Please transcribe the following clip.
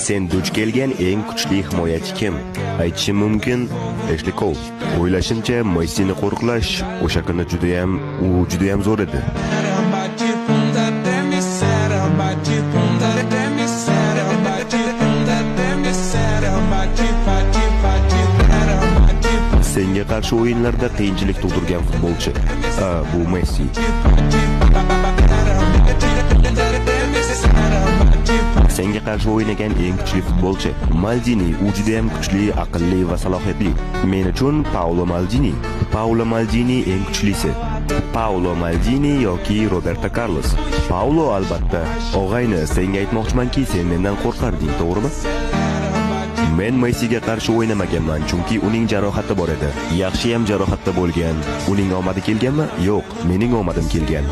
Sen duch kelgan eng kuchli himoyachi kim? Aytishim mumkin, Ashley Cole. O'ylashimcha, Messini qo'riqlash o'sha kuni judayam zo'r edi. Senga qarshi o'yinlarda qiyinchilik tug'dirgan futbolchi. Bu Messi. Senga qarshi o'ynagan eng kuchli futbolchi Maldini. U juda ham kuchli, aqlli va salohiyatli. Men uchun Paolo Maldini eng kuchlisi. Paolo Maldini yoki Roberto Carlos. Paolo albatta. Og'ayni, senga aytmoqchimanki, sen mendan qo'rqarding, to'g'rimi? Men Messiga qarshi o'ynamaganman, chunki uning jarohati bor edi. Yaxshi ham jarohatda bo'lgan. Uning omadi kelganmi? Yo'q, mening omadim kelgan.